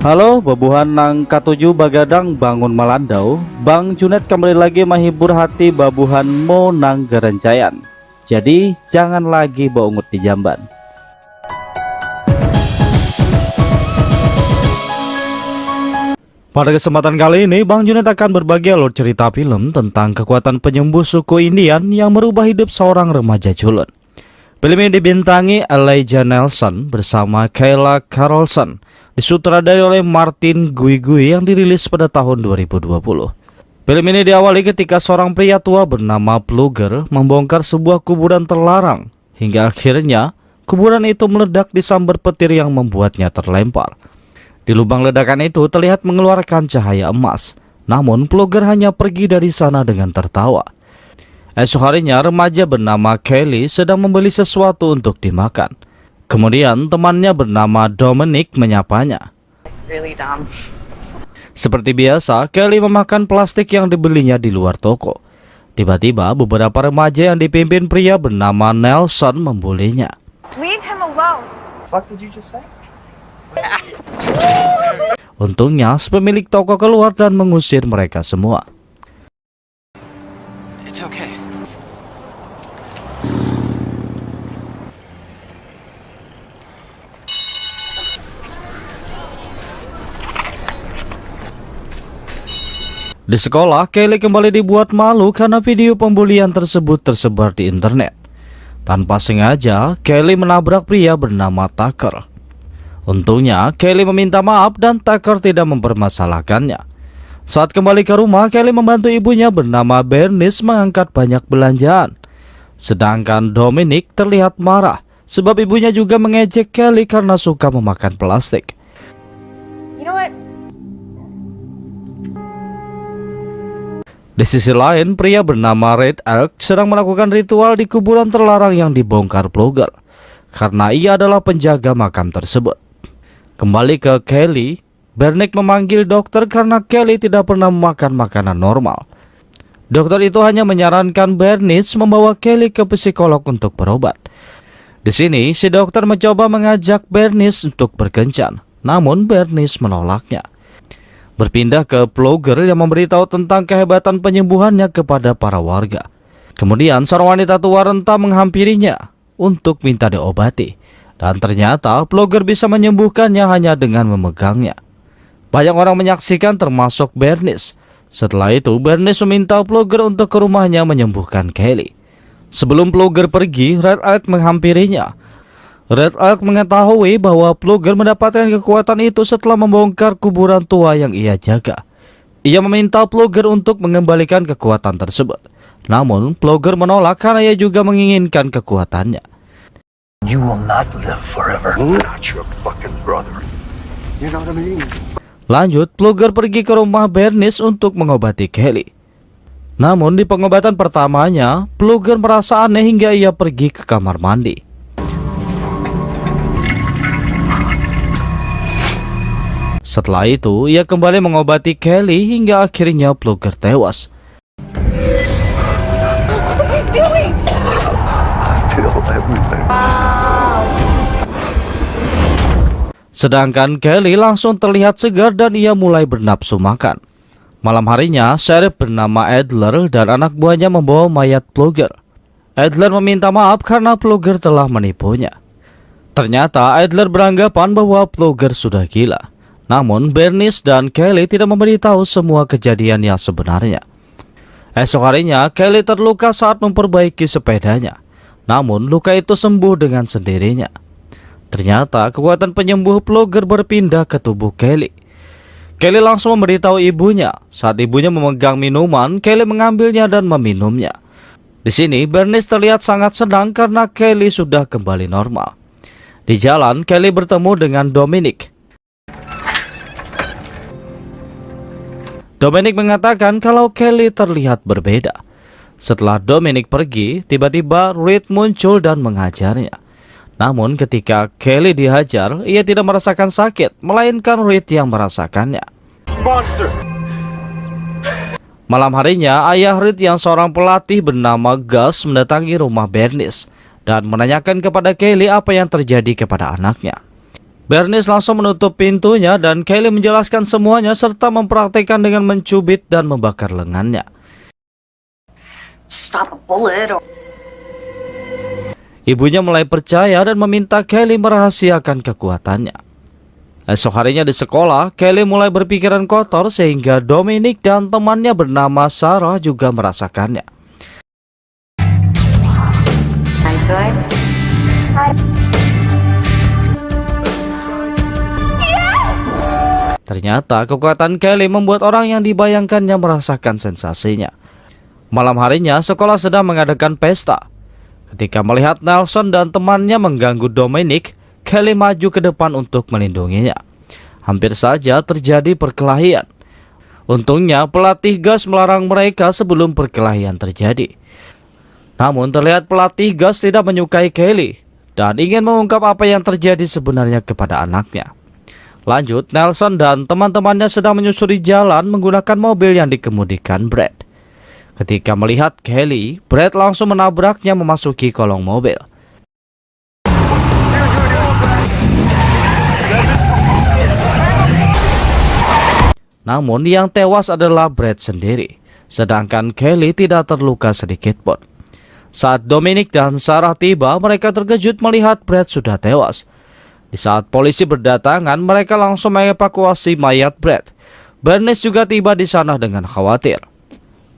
Halo, babuhan nang katuju bagadang bangun malandau. Bang Junet kembali lagi menghibur hati babuhan mo nang gerencayan. Jadi jangan lagi baungut di jamban. Pada kesempatan kali ini, Bang Junet akan berbagi alur cerita film tentang kekuatan penyembuh suku Indian yang merubah hidup seorang remaja culun. Film ini dibintangi Elijah Nelson bersama Kayla Carlson, disutradarai oleh Martin Gui yang dirilis pada tahun 2020. Film ini diawali ketika seorang pria tua bernama Plugger membongkar sebuah kuburan terlarang, hingga akhirnya kuburan itu meledak disambar petir yang membuatnya terlempar. Di lubang ledakan itu terlihat mengeluarkan cahaya emas, namun Plugger hanya pergi dari sana dengan tertawa. Esok harinya remaja bernama Kelly sedang membeli sesuatu untuk dimakan. Kemudian temannya bernama Dominic menyapanya. Really dumb. Seperti biasa, Kelly memakan plastik yang dibelinya di luar toko. Tiba-tiba beberapa remaja yang dipimpin pria bernama Nelson membulinya. Leave him alone. Fuck did you just say? Untungnya, pemilik toko keluar dan mengusir mereka semua. It's okay. Di sekolah, Kelly kembali dibuat malu karena video pembulian tersebut tersebar di internet. Tanpa sengaja, Kelly menabrak pria bernama Tucker. Untungnya, Kelly meminta maaf dan Tucker tidak mempermasalahkannya. Saat kembali ke rumah, Kelly membantu ibunya bernama Bernice mengangkat banyak belanjaan. Sedangkan Dominic terlihat marah sebab ibunya juga mengejek Kelly karena suka memakan plastik. You know what? Di sisi lain, pria bernama Red Elk sedang melakukan ritual di kuburan terlarang yang dibongkar Plugger, karena ia adalah penjaga makam tersebut. Kembali ke Kelly, Bernice memanggil dokter karena Kelly tidak pernah memakan makanan normal. Dokter itu hanya menyarankan Bernice membawa Kelly ke psikolog untuk berobat. Di sini, si dokter mencoba mengajak Bernice untuk berkencan, namun Bernice menolaknya. Berpindah ke Plugger yang memberitahu tentang kehebatan penyembuhannya kepada para warga. Kemudian seorang wanita tua renta menghampirinya untuk minta diobati. Dan ternyata Plugger bisa menyembuhkannya hanya dengan memegangnya. Banyak orang menyaksikan termasuk Bernice. Setelah itu Bernice meminta Plugger untuk ke rumahnya menyembuhkan Kelly. Sebelum Plugger pergi, Red Elk menghampirinya. Red Elk mengetahui bahwa Plugger mendapatkan kekuatan itu setelah membongkar kuburan tua yang ia jaga. Ia meminta Plugger untuk mengembalikan kekuatan tersebut. Namun Plugger menolak karena ia juga menginginkan kekuatannya. You will not live forever. Not your fucking brother. You know what I mean? Lanjut, Plugger pergi ke rumah Bernice untuk mengobati Kelly. Namun di pengobatan pertamanya, Plugger merasa aneh hingga ia pergi ke kamar mandi. Setelah itu, ia kembali mengobati Kelly hingga akhirnya Plugger tewas. Sedangkan Kelly langsung terlihat segar dan ia mulai bernafsu makan. Malam harinya, sheriff bernama Adler dan anak buahnya membawa mayat Plugger. Adler meminta maaf karena Plugger telah menipunya. Ternyata Adler beranggapan bahwa Plugger sudah gila. Namun Bernice dan Kelly tidak memberitahu semua kejadian yang sebenarnya. Esok harinya Kelly terluka saat memperbaiki sepedanya. Namun luka itu sembuh dengan sendirinya. Ternyata kekuatan penyembuh Plugger berpindah ke tubuh Kelly. Kelly langsung memberitahu ibunya. Saat ibunya memegang minuman, Kelly mengambilnya dan meminumnya. Di sini Bernice terlihat sangat senang karena Kelly sudah kembali normal. Di jalan Kelly bertemu dengan Dominic. Dominic mengatakan kalau Kelly terlihat berbeda. Setelah Dominic pergi, tiba-tiba Reed muncul dan menghajarnya. Namun ketika Kelly dihajar, ia tidak merasakan sakit, melainkan Reed yang merasakannya. Monster! Malam harinya, ayah Reed yang seorang pelatih bernama Gus mendatangi rumah Bernice dan menanyakan kepada Kelly apa yang terjadi kepada anaknya. Bernice langsung menutup pintunya dan Kelly menjelaskan semuanya serta mempraktikkan dengan mencubit dan membakar lengannya. Stop a bullet or... Ibunya mulai percaya dan meminta Kelly merahasiakan kekuatannya. Esok harinya di sekolah, Kelly mulai berpikiran kotor sehingga Dominic dan temannya bernama Sarah juga merasakannya. Ternyata kekuatan Kelly membuat orang yang dibayangkannya merasakan sensasinya. Malam harinya, sekolah sedang mengadakan pesta. Ketika melihat Nelson dan temannya mengganggu Dominic, Kelly maju ke depan untuk melindunginya. Hampir saja terjadi perkelahian. Untungnya pelatih gas melarang mereka sebelum perkelahian terjadi. Namun terlihat pelatih gas tidak menyukai Kelly dan ingin mengungkap apa yang terjadi sebenarnya kepada anaknya. Lanjut, Nelson dan teman-temannya sedang menyusuri jalan menggunakan mobil yang dikemudikan Brad. Ketika melihat Kelly, Brad langsung menabraknya memasuki kolong mobil. Namun yang tewas adalah Brad sendiri, sedangkan Kelly tidak terluka sedikit pun. Saat Dominic dan Sarah tiba, mereka terkejut melihat Brad sudah tewas. Di saat polisi berdatangan, mereka langsung mengevakuasi mayat Brad. Bernice juga tiba di sana dengan khawatir.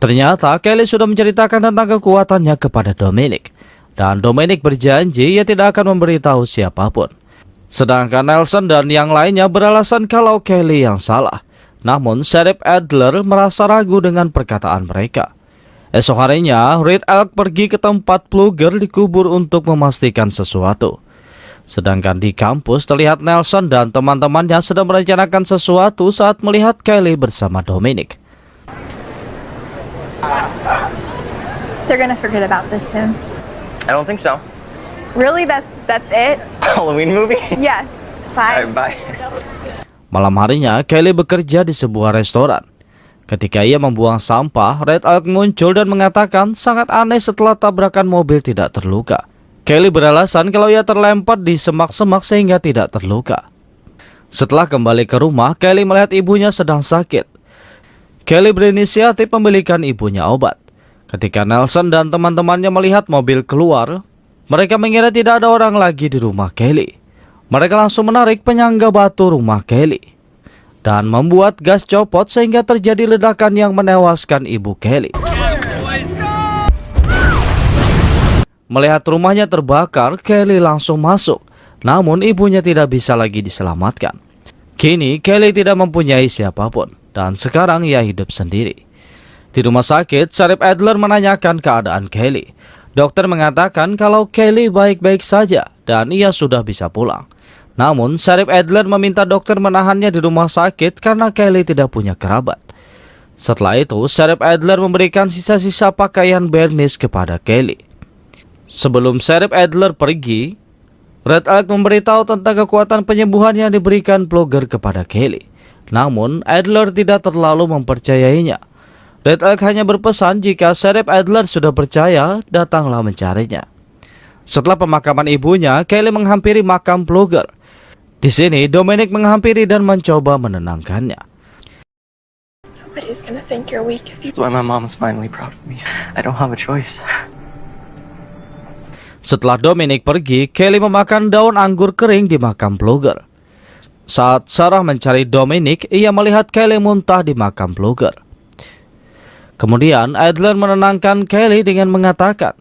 Ternyata Kelly sudah menceritakan tentang kekuatannya kepada Dominic. Dan Dominic berjanji ia tidak akan memberitahu siapapun. Sedangkan Nelson dan yang lainnya beralasan kalau Kelly yang salah. Namun Sheriff Adler merasa ragu dengan perkataan mereka. Esok harinya, Red Elk pergi ke tempat Plugger dikubur untuk memastikan sesuatu. Sedangkan di kampus terlihat Nelson dan teman-temannya sedang merencanakan sesuatu saat melihat Kelly bersama Dominic. They're gonna forget about this soon. I don't think so. Really? That's it? Halloween movie? Yes. Bye. Alright, bye. Malam harinya, Kelly bekerja di sebuah restoran. Ketika ia membuang sampah, Red Elk muncul dan mengatakan sangat aneh setelah tabrakan mobil tidak terluka. Kelly beralasan kalau ia terlempar di semak-semak sehingga tidak terluka. Setelah kembali ke rumah, Kelly melihat ibunya sedang sakit. Kelly berinisiatif membelikan ibunya obat. Ketika Nelson dan teman-temannya melihat mobil keluar, mereka mengira tidak ada orang lagi di rumah Kelly. Mereka langsung menarik penyangga batu rumah Kelly dan membuat gas copot sehingga terjadi ledakan yang menewaskan ibu Kelly. Melihat rumahnya terbakar, Kelly langsung masuk. Namun ibunya tidak bisa lagi diselamatkan. Kini Kelly tidak mempunyai siapapun dan sekarang ia hidup sendiri. Di rumah sakit, Sheriff Adler menanyakan keadaan Kelly. Dokter mengatakan kalau Kelly baik-baik saja dan ia sudah bisa pulang. Namun Sheriff Adler meminta dokter menahannya di rumah sakit karena Kelly tidak punya kerabat. Setelah itu, Sheriff Adler memberikan sisa-sisa pakaian Bernice kepada Kelly. Sebelum Sheriff Adler pergi, Red Elk memberitahu tentang kekuatan penyembuhan yang diberikan Plugger kepada Kelly. Namun, Adler tidak terlalu mempercayainya. Red Elk hanya berpesan jika Sheriff Adler sudah percaya, datanglah mencarinya. Setelah pemakaman ibunya, Kelly menghampiri makam Plugger. Di sini, Dominic menghampiri dan mencoba menenangkannya. Nobody's gonna think you're weak if you... That's why my mom's finally proud of me. I don't have a choice. Setelah Dominic pergi, Kelly memakan daun anggur kering di makam Plugger. Saat Sarah mencari Dominic, ia melihat Kelly muntah di makam Plugger. Kemudian Adler menenangkan Kelly dengan mengatakan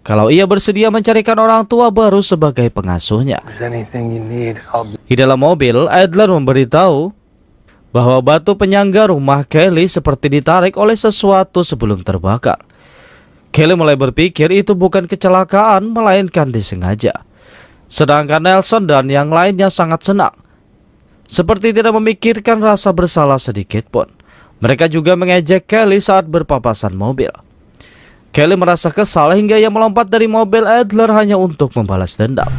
kalau ia bersedia mencarikan orang tua baru sebagai pengasuhnya. Di dalam mobil, Adler memberitahu bahwa batu penyangga rumah Kelly seperti ditarik oleh sesuatu sebelum terbakar. Kelly mulai berpikir itu bukan kecelakaan, melainkan disengaja. Sedangkan Nelson dan yang lainnya sangat senang, seperti tidak memikirkan rasa bersalah sedikit pun. Mereka juga mengejek Kelly saat berpapasan mobil. Kelly merasa kesal hingga ia melompat dari mobil Adler hanya untuk membalas dendam.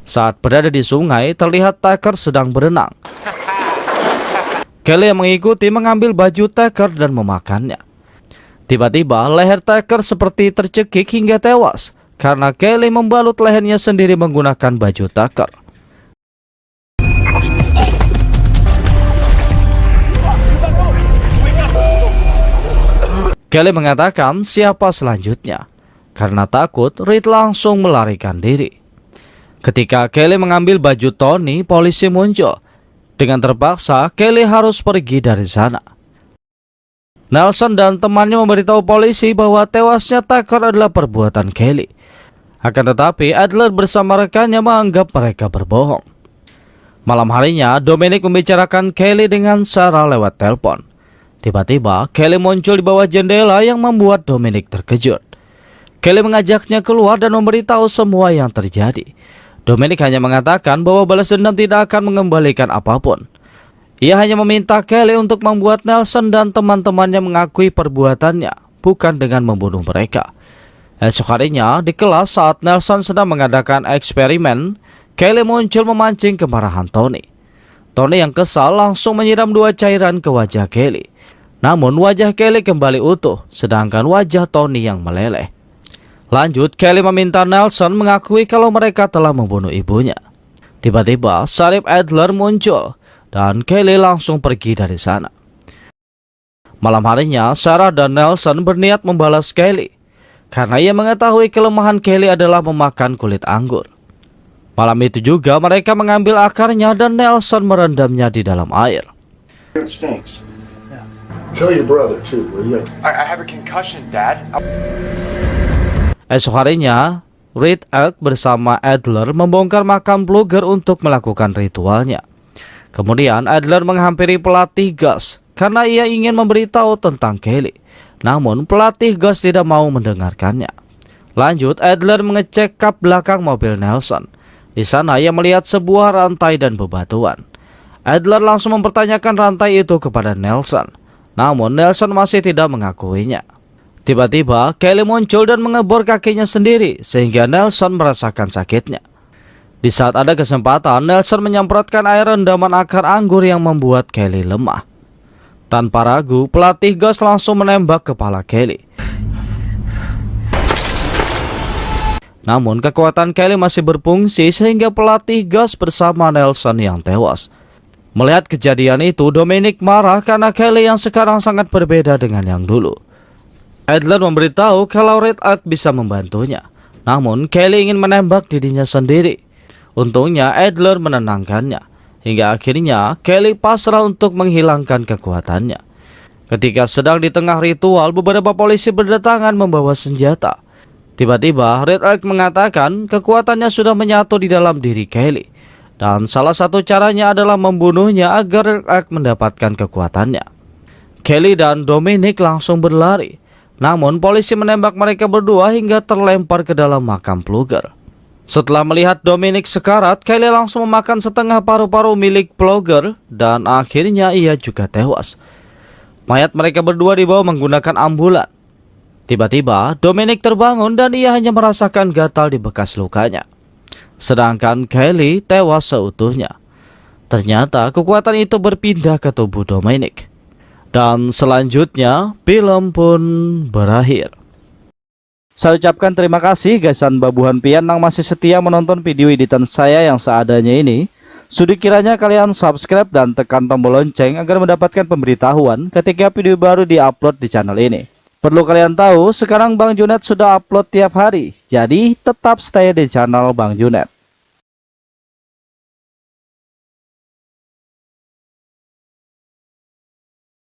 Saat berada di sungai, terlihat Tucker sedang berenang. Kelly yang mengikuti mengambil baju Tucker dan memakannya. Tiba-tiba leher Tucker seperti tercekik hingga tewas karena Kelly membalut lehernya sendiri menggunakan baju Tucker. Kelly mengatakan siapa selanjutnya. Karena takut, Reed langsung melarikan diri. Ketika Kelly mengambil baju Tony, polisi muncul. Dengan terpaksa, Kelly harus pergi dari sana. Nelson dan temannya memberitahu polisi bahwa tewasnya Tucker adalah perbuatan Kelly. Akan tetapi, Adler bersama rekannya menganggap mereka berbohong. Malam harinya, Dominic membicarakan Kelly dengan Sarah lewat telepon. Tiba-tiba, Kelly muncul di bawah jendela yang membuat Dominic terkejut. Kelly mengajaknya keluar dan memberitahu semua yang terjadi. Dominic hanya mengatakan bahwa balas dendam tidak akan mengembalikan apapun. Ia hanya meminta Kelly untuk membuat Nelson dan teman-temannya mengakui perbuatannya, bukan dengan membunuh mereka. Esok harinya, di kelas saat Nelson sedang mengadakan eksperimen, Kelly muncul memancing kemarahan Tony. Tony yang kesal langsung menyiram 2 cairan ke wajah Kelly. Namun wajah Kelly kembali utuh, sedangkan wajah Tony yang meleleh. Lanjut, Kelly meminta Nelson mengakui kalau mereka telah membunuh ibunya. Tiba-tiba, Sheriff Adler muncul, dan Kelly langsung pergi dari sana. Malam harinya, Sarah dan Nelson berniat membalas Kelly, karena ia mengetahui kelemahan Kelly adalah memakan kulit anggur. Malam itu juga mereka mengambil akarnya dan Nelson merendamnya di dalam air. It stinks. Tell your brother too, will you? I have a concussion, Dad. Esok harinya, Reed Elk bersama Adler membongkar makam Plugger untuk melakukan ritualnya. Kemudian Adler menghampiri pelatih Gus karena ia ingin memberitahu tentang Kelly. Namun pelatih Gus tidak mau mendengarkannya. Lanjut, Adler mengecek kap belakang mobil Nelson. Di sana ia melihat sebuah rantai dan bebatuan. Adler langsung mempertanyakan rantai itu kepada Nelson. Namun Nelson masih tidak mengakuinya. Tiba-tiba Kelly muncul dan mengebor kakinya sendiri sehingga Nelson merasakan sakitnya. Di saat ada kesempatan, Nelson menyemprotkan air rendaman akar anggur yang membuat Kelly lemah. Tanpa ragu, pelatih Gus langsung menembak kepala Kelly. Namun kekuatan Kelly masih berfungsi sehingga pelatih Gus bersama Nelson yang tewas. Melihat kejadian itu, Dominic marah karena Kelly yang sekarang sangat berbeda dengan yang dulu. Adler memberitahu kalau Red Elk bisa membantunya. Namun Kelly ingin menembak dirinya sendiri. Untungnya Adler menenangkannya. Hingga akhirnya Kelly pasrah untuk menghilangkan kekuatannya. Ketika sedang di tengah ritual, beberapa polisi berdatangan membawa senjata. Tiba-tiba Red Elk mengatakan kekuatannya sudah menyatu di dalam diri Kelly. Dan salah satu caranya adalah membunuhnya agar Red Elk mendapatkan kekuatannya. Kelly dan Dominic langsung berlari. Namun polisi menembak mereka berdua hingga terlempar ke dalam makam Plugger. Setelah melihat Dominic sekarat, Kelly langsung memakan setengah paru-paru milik Plugger dan akhirnya ia juga tewas. Mayat mereka berdua dibawa menggunakan ambulan. Tiba-tiba Dominic terbangun dan ia hanya merasakan gatal di bekas lukanya. Sedangkan Kelly tewas seutuhnya. Ternyata kekuatan itu berpindah ke tubuh Dominic. Dan selanjutnya film pun berakhir. Saya ucapkan terima kasih Gasan Babuhan Pian yang masih setia menonton video editan saya yang seadanya ini. Sudi kiranya kalian subscribe dan tekan tombol lonceng agar mendapatkan pemberitahuan ketika video baru diupload di channel ini. Perlu kalian tahu, sekarang Bang Junet sudah upload tiap hari, jadi tetap stay di channel Bang Junet.